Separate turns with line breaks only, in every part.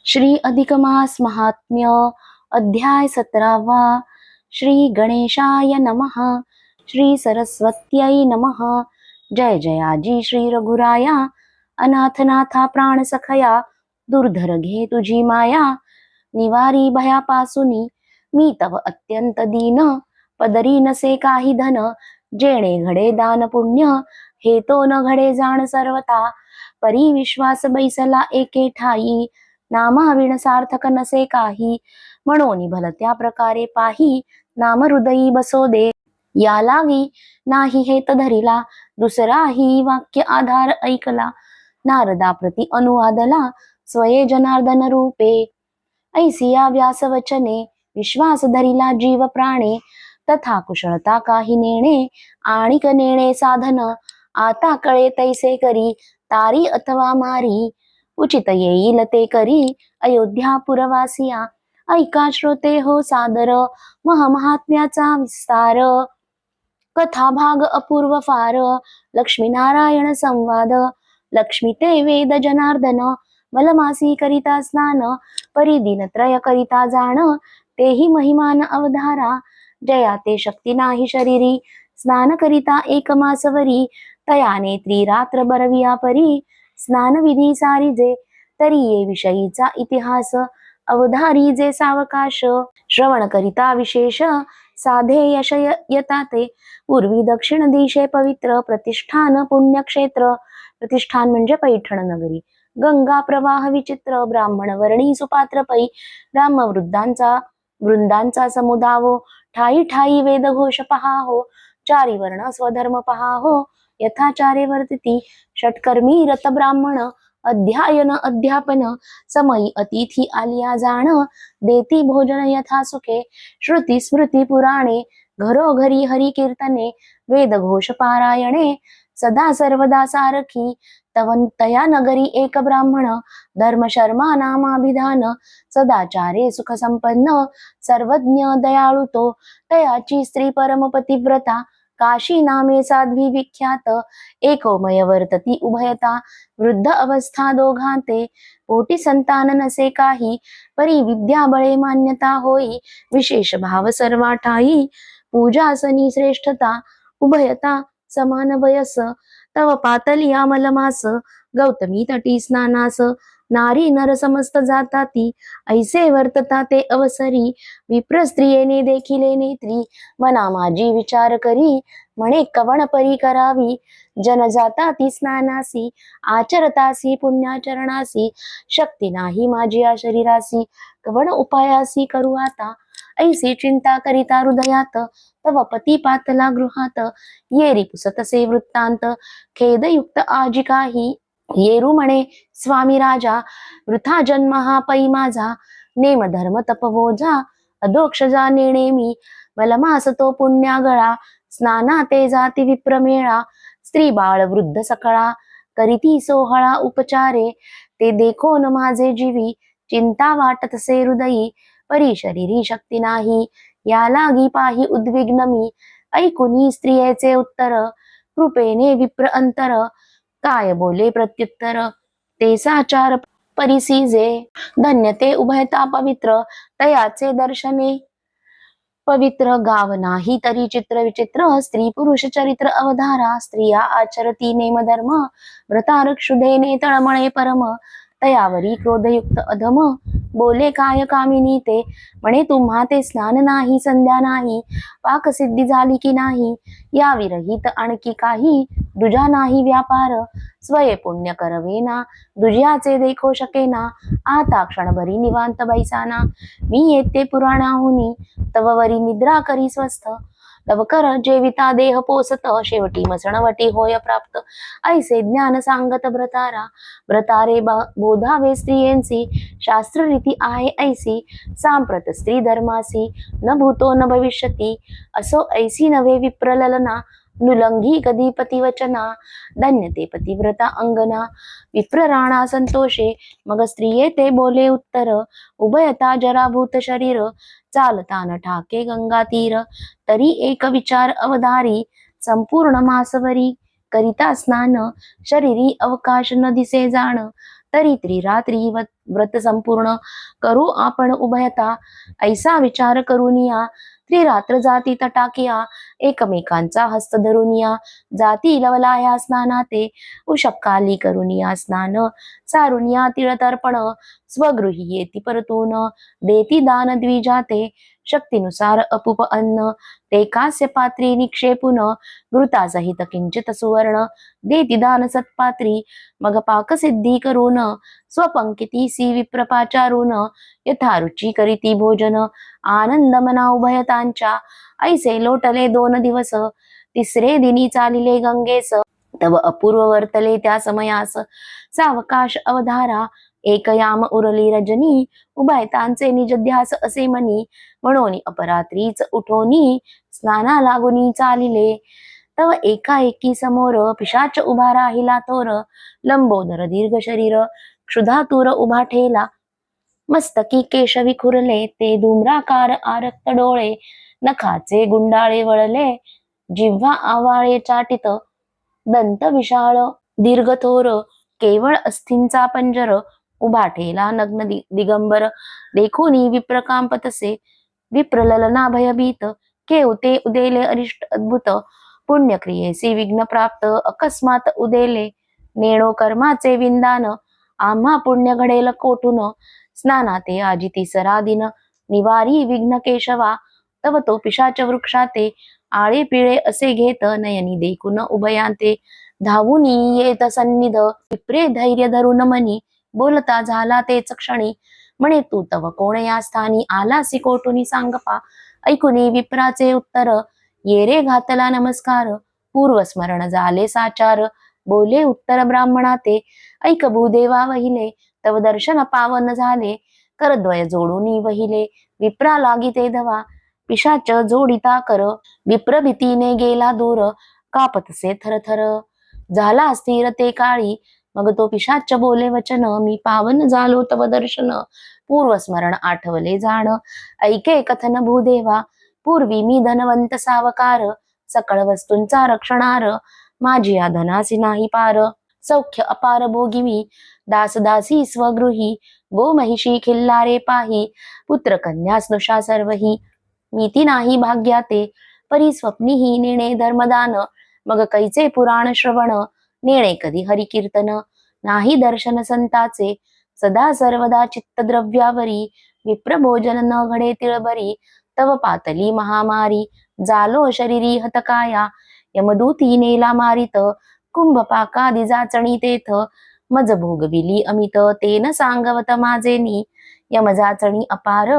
श्री अधिक मास महात्म्य अध्याय 17वा। श्री गणेशाय नमः। श्री सरस्वत्यै नमः। जय जयाजी श्री रघुराया। अनाथनाथा प्राण सखया दुर्धर घे तुझी माया। निवारी भयापासुनी मी तव अत्यंत दीन। पदरी नसे काही धन जेणे घडे दान पुण्य। हे तो न घडे जाण सर्वता परी विश्वास बैसला एके ठाई। नामाविण सार्थक नसे काही म्हणून भलत्या प्रकारे पाही। नाम हृदयी बसो दे या लागी नाही हेत धरिला दुसराही वाक्य आधार ऐकला। नारदा प्रति अनुवादला स्वये जनार्दन रूपे। ऐसिया व्यास वचने विश्वास धरिला जीव प्राणे। तथा कुशलता काही नेणे आणिक नेणे साधन। आता कळे तैसे करी तारी अथवा मारी। उचित येईल ते करी अयोध्या पुरवासिया। ऐका श्रोते हो सादर महात्म्याचा विस्तार। कथा भाग अपूर्व फार लक्ष्मीनारायण संवाद। लक्ष्मी ते वेद जनार्दन मलमासी करिता स्नान। परी दिनत्रय करिता जाण तेही महिमान अवधारा। जया ते शक्ती नाही शरीरी स्नान करिता एक मासवरी। तया नेत्री रात्र बरविया परी स्नान विधी सारिजे। तरी ये विषयीचा इतिहास अवधारी जे सावकाश। श्रवण करिता विशेष साधे यश यता ते। पूर्वी दक्षिण दिशे पवित्र प्रतिष्ठान पुण्यक्षेत्र। प्रतिष्ठान म्हणजे पैठण नगरी। गंगा प्रवाह विचित्र ब्राह्मण वर्णी सुपात्र पै। ब्राह्म वृंदांचा समुदावो ठाई ठाई वेदघोष पहाहो। चारी वर्ण स्वधर्म पहाहो यथाचारे वर्तिती। षटकर्मी रत ब्राह्मण अध्ययन अध्यापन। समयी अतिथी आलिया जाण देती भोजन यथा सुखे। श्रुती स्मृती पुराणे घरोघरी हरी कीर्तने। वेदघोष पारायणे सदा सर्वदा सारखी। तया नगरी एक ब्राह्मण धर्म शर्मा नामाभिधान। सदाचारे सुख संपन्न सर्वज्ञ दयाळु तो। तयाची स्त्री परम पतिव्रता काशी नामे साध्वी विख्यात। एकोमय वर्तती उभयता वृद्ध अवस्था दोघांते। पोटी संतान नसे काही परी विद्या बळे मान्यता होई। विशेष भाव सर्वा ठाई पूजासनी श्रेष्ठता। उभयता समान वयस तव पातलिया मलमास। गौतमी तटी स्नानास नारी नर समस्त जाताती। ऐसे वर्तता ते अवसरी विप्र स्त्रियेने देखिले नेत्री। मना माझी विचार करी म्हणे कवण परी करावी। जन जाताती स्नानासी आचरतासी पुण्याचरणासी। शक्ती नाही माझी या शरीरासी कवण उपायासी करू आता। ऐसी चिंता करिता हृदयात तव पती पातला गृहात। येरी पुसतसे वृत्तांत खेदयुक्त आजी काही। येरू म्हणे स्वामी राजा वृथा जन्म हा पै माझा। नेम धर्म तपवोजा अधोक्षजा नेणे मी। मलमास तो पुण्यागळा स्नाना ते जाती विप्रमेळा। स्त्री बाळ वृद्ध सकळा करीती सोहळा उपचारे। ते देखोन माझे जीवी चिंता वाटतसे हृदयी। परी शरीरी शक्ती नाही या लागी पाही उद्विग्न मी। ऐकुनी स्त्रियेचे उत्तर कृपेने विप्र अंतर। काय बोले प्रत्युत्तर ते साचार परिसिजे। धन्य ते उभयता पवित्र तयाचे दर्शने पवित्र। गाव नाही तरी चित्र विचित्र स्त्री पुरुष चरित्र अवधारा। स्त्रिया आचरती नेम धर्म व्रतार क्षुधेने तळमळे परम। तयावरी क्रोधयुक्त अधम बोले काय कामिनी ते। म्हणे तुम्हा ते स्नान नाही संध्या नाही पाकसिद्धी झाली की नाही। या विरहित आणखी काही दुजा नाही व्यापार। स्वये पुण्य करवेना दुज्याचे देखो शकेना। आता क्षणभरी निवांत बैसाना मी येते पुराणाहुनी। तव वरी निद्रा करी स्वस्थ लवकर जेविता देह पोसत। शेवटी मसणवटी होय प्राप्त ऐसे ज्ञान सांगत भ्रतारा। भ्रतारे बोधावे स्त्रियेंसी शास्त्ररीती आहे ऐसी। सांप्रत स्त्री धर्मासी न भूतो न भविष्यती। असो ऐसी नव्हे विप्रललना नुलंघी कधी पतिवचना। धन्य ते पतिव्रता अंगना विप्र राणा संतोषे। मग स्त्रिये ते बोले उत्तर उभयता जराभूत शरीर। चालता न ठाके गंगा तीर तरी एक विचार अवधारी। संपूर्ण मासवरी करिता स्नान शरीरी अवकाश न दिसे जाण। तरी त्रिरात्री व्रत संपूर्ण करू आपण उभयता. ऐसा विचार करूनिया त्रिरात्र जाती तटाकिया. एकमेकांचा हस्त धरूनिया जाती लवलाया स्नानाते. उषक्काली करूनिया स्नान सारुनिया तिळतर्पण. स्वगृही येती परतून देती दान द्विजाते. शक्तीनुसार अपूप अन्न ते कास्य पात्री निक्षेपून. घृतासहित किंचित सुवर्ण देती दान सत्पात्री. मग पाकसिद्धी करून स्वपंक्तीसी विप्रपाचारून. यथारुची करीती भोजन आनंद मना उभयतांच्या. ऐसे लोटले 2 दिवस तिसरे दिनी चालिले गंगेस. तव अपूर्व वर्तले त्या समयास सावकाश अवधारा. एक याम उरली रजनी उभयतांचे निजध्यास असे मनी. म्हणून अपरात्रीच उठोनी स्नाना लागुनी चालिले. तव एकाएकी समोर पिशाच उभा राहिला थोर. लंबोदर दीर्घ शरीर क्षुधातूर उभा ठेला. मस्तकी केश विखुरले ते धूम्राकार आरक्त डोळे. नखाचे गुंडाळे वळले जिव्हा आवाळे चाटित. दंत विशाळ दीर्घ थोर केवळ अस्थींचा पंजर. उभा ठेला नग्न दिगंबर देखुनी विप्रकांप तसे. विप्रललना भयभीत केवते उदेले अरिष्ट अद्भुत. पुण्यक्रियेसी विघ्न प्राप्त अकस्मात उदेले. नेणो कर्माचे विंदान आम्हा पुण्य घडेल कोठून. स्नानाते आजी तिसरा दिन निवारी विघ्न केशवा. तव तो पिशाच वृक्षाते आळे पिळे असे घेत. नयनी देखून उभयांते धावूनी येत सन्निध. विप्रे धैर्य धरून मनी बोलता झाला तेच क्षणी. म्हणे तू तव कोण या स्थानी आलासी कोठूनी सांगपा. ऐकुनी विप्राचे उत्तर ये रे घातला नमस्कार. पूर्वस्मरण झाले साचार बोले उत्तर ब्राह्मणा ते. ऐक भूदेवा वहिले तव दर्शन पावन झाले. करद्वय जोडूनी वहिले विप्रा लागिते धवा. पिशाच जोडिता कर विप्र भीतीने गेला दूर. कापतसे थरथर झाला स्थिर ते काळी. मग तो पिशाच बोले वचन मी पावन झालो तव दर्शन. पूर्वस्मरण आठवले जाण ऐके कथन भूदेवा. पूर्वी मी धनवंत सावकार सकळ वस्तूंचा रक्षणार. माझी या धनासी नाही पार सौख्य अपार भोगिवी. दासदासी स्वगृही गो महिषी खिल्लारे पाही. पुत्र कन्या स्नुषा सर्वही मीती नाही भाग्याते. परी स्वप्नीही नेणे धर्मदान. मग कैचे पुराण श्रवण नेणे कधी हरिकीर्तन. नाही दर्शन संताचे सदा सर्वदा चित्तद्रव्यावरी. विप्र भोजन न घडे तिळभरी. तव पातली महामारी जालो शरीरी हतकाया. यमदूती नेला मारित कुंभपाकादि जाचणी तेथ. मज भोगविली अमित तेन सांगवत माझेनी. यमजाचणी अपार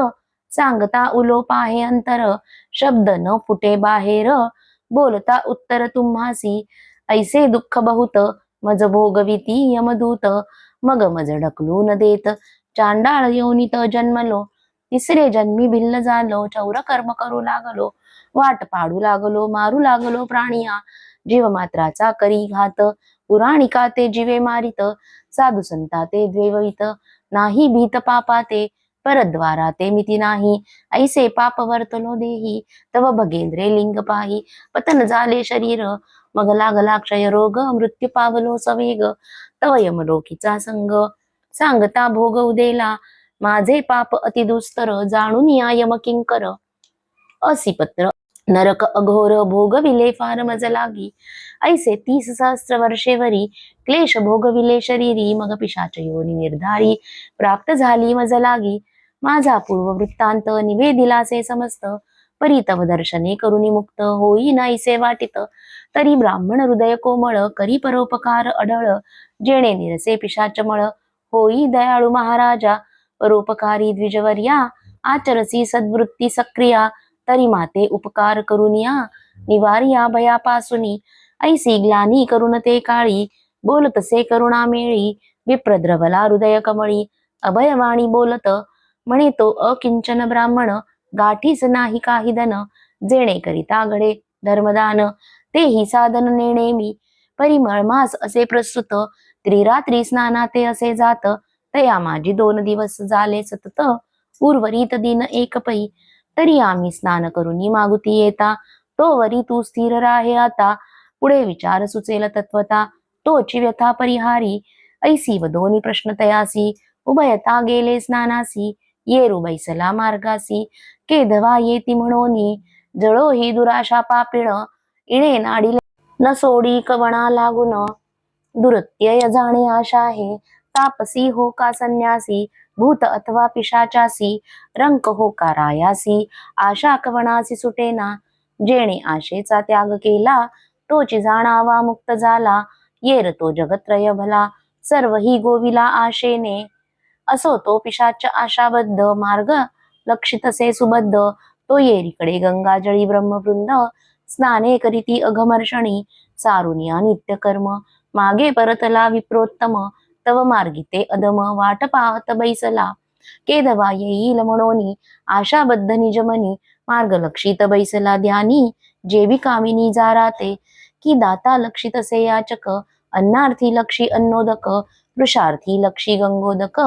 सांगता उलोपाहे अंतर. शब्द न फुटे बाहेर बोलता उत्तर तुम्हासी. ऐसे दुःख बहुत मज भोगविती यमदूत. मग मज ढकलून देत चांडाळ योनीत जन्मलो. तिसरे जन्मी भिल्ल झालो चौर कर्म करू लागलो. वाट पाडू लागलो मारू लागलो प्राणिया. जीव मात्राचा करी घात पुराणिका ते जीवे मारित. साधू संता ते द्वेवित नाही भीत पापा ते. परद्वारा ते मिती नाही ऐसे पाप वर्तलो देही. तव भगेंद्रे लिंग पाही पतन झाले शरीर. मग लागला क्षय रोग मृत्यू पावलो सवेग. तव यमलोकीचा संग सांगता भोग उदेला. माझे पाप अति दुस्तर जाणून या यम किंकर. असिपत्र नरक अघोर भोगविले फार मज लागी. ऐसे 30 सहस्त्र वर्षेवरी क्लेश भोगविले शरीरी. मग पिशाच योनी निर्धारी प्राप्त झाली मज लागी. माझा पूर्व वृत्तांत निवेदिलासे समस्त. परी तव दर्शने करुनी मुक्त होई नाहीसे वाटित. तरी ब्राह्मण हृदय कोमळ करी परोपकार अढळ. जेणे निरसे पिशाच मळ होई दयाळू महाराजा. परोपकारी द्विजवर्या आचरसी सद्वृत्ती सक्रिया. तरी माते उपकार करुनिया निवारिया भयापासुनी. ऐसी ग्लानी करुण ते काळी बोलतसे करुणा मेळी. विप्रद्रवला हृदय कमळी अभयवाणी बोलत. म्हणे तो अकिंचन ब्राह्मण गाठीस नाही काही धन. जेणे करिता घडे धर्मदान तेही साधन नेणे मी. परिमळ मास असे प्रस्तुत त्रिरात्री स्नानाते असे जात. तया माझी 2 दिवस झाले सतत उर्वरित दिन एक पै. तरी आम्ही स्नान करुनी मागुती येता. तो वरी तू स्थिर राहे आता. पुढे विचार सुचेल तत्वता तोची व्यथा परिहारी. ऐसी व दोन्ही प्रश्न तयासी उभयता गेले स्नानासी येरू बैसला मार्गासी केधवा येती म्हणोनी जळो ही दुराशा पापिण इणे नाडिले न सोडी कवणा लागून दुरत्यय जाणे आशा आहे तापसी हो का संन्यासी भूत अथवा पिशाचासी रंक हो का रायासी आशा कवणासी सुटेना जेणे आशेचा त्याग केला तोची जाणावा मुक्त झाला येर तो जगत्रय भला सर्व ही गोविला आशेने असो तो पिशाच आशाबद्ध मार्ग लक्षितसे सुबद्ध तो येरीकडे गंगाजळी ब्रह्मवृंद स्नाने करीती अघमर्षणी सारुनिया नित्यकर्म मागे परतला विप्रोत्तम तव मार्गिते अदम वाट पाहत बैसला केदवा येईल म्हणोनी आशाबद्ध निजमनी मार्ग लक्षित बैसला ध्यानी जेवी कामिनी जाराते की दाता लक्षित से याचक अन्नार्थी लक्षी अन्नोदक वृषार्थी लक्षी गंगोदक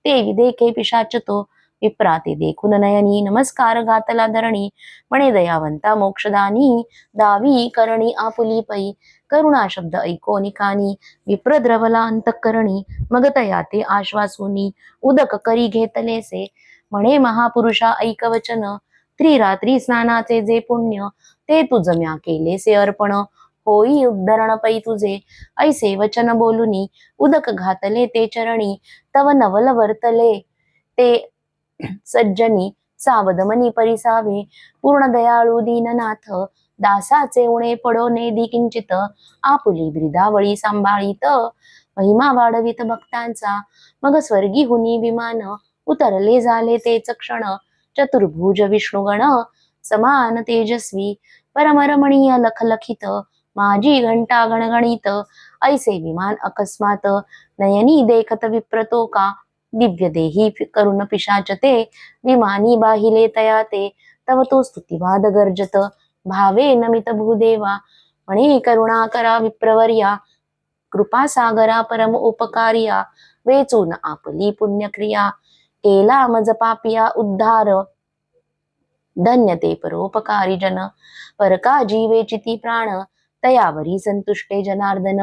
ते विदेखे पिशाच तो विप्राते देखून नयनी नमस्कार गातला धरणी म्हणे दयावंता मोक्षदानी दावी करणी आपुली पै करुणा शब्द ऐकोनी कानी विप्रद्रवला अंतःकरणी मग तया ते आश्वासुनी उदक करी घेतलेसे म्हणे महापुरुषा ऐकवचन त्रिरात्री स्नानाचे जे पुण्य ते तुझ म्या केलेसे अर्पण होई उद्धरण पै तुझे ऐसे वचन बोलुनी उदक घातले ते चरणी तव नवल वर्तले ते सज्जनी सावधमनी परिसावे पूर्ण दयाळू दीननाथ दासाचे उणे पडो नेदी किंचित आपुली ब्रिदावळी सांभाळीत महिमा वाढवित भक्तांचा मग स्वर्गी हुनी विमान उतरले झाले तेच क्षण चतुर्भुज विष्णुगण समान तेजस्वी परमरमणीय लखलखित माझी घंटा गणगणित ऐसे विमान अकस्मात नयनी देखत विप्रतो का दिव्य देही करुण पिशाचते विमानी बाहिले तया ते तव तो स्तुतिवाद गर्जत भावे नमित भूदेवा म्हणे करुणा करा विप्रवर्या कृपा सागरा परम उपकारिया वेचून आपली पुण्यक्रिया केला मज पापिया उद्धार धन्य ते परोपकारी जन परका जीवे चिती प्राण तयावरी संतुष्टे जनार्दन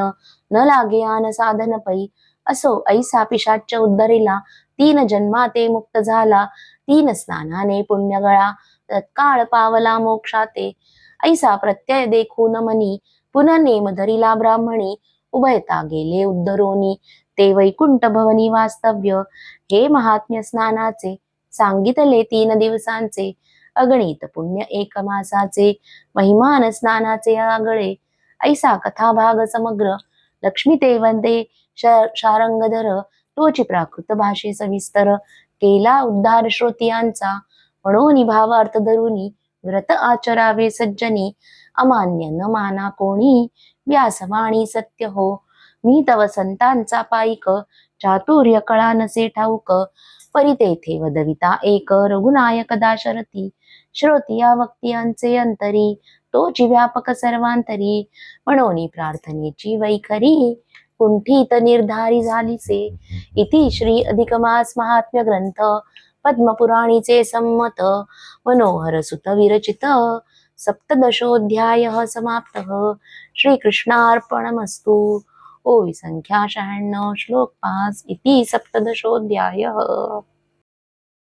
न लागे आन साधन पै असो ऐसा पिशाच उद्धरिला 3 जन्माते मुक्त झाला 3 स्नानाने पुण्यगळा तत्काळ पावला मोक्षाते ऐसा प्रत्यय देखून मनी पुनर्नेम धरिला ब्राह्मणी उभयता गेले उद्धरोनी ते वैकुंठ भवनी वास्तव्य हे महात्म्य स्नानाचे सांगितले 3 दिवसांचे अगणित पुण्य 1 मासाचे महिमान स्नानाचे आगळे ऐसा कथा भाग समग्र लक्ष्मी ते वंदे शारंगधर तोची प्राकृत भाषे सविस्तर केला उद्धार श्रोतियांचा म्हणून भावार्थ धरुनी व्रत आचरावे सज्जनी अमान्य न माना कोणी व्यासवाणी सत्य हो मी तव संतांचा पाईक चातुर्य कळा नसे ठाऊक परितेथे वदविता एक रघुनायक दाशरथी श्रोतिया वक्तियांचे अंतरी तोची व्यापक सर्वांतरी म्हणून प्रार्थनेची वैखरी कुंठित निर्धारी झालीसे इति श्री अधिक मास महात्म्य ग्रंथ पद्मपुराणीचे संमत मनोहर सुत विरचित सप्तदशोऽध्यायः समाप्तः श्रीकृष्णार्पणमस्तु ओवी संख्या 96 श्लोक 5 इति सप्तदशोऽध्यायः।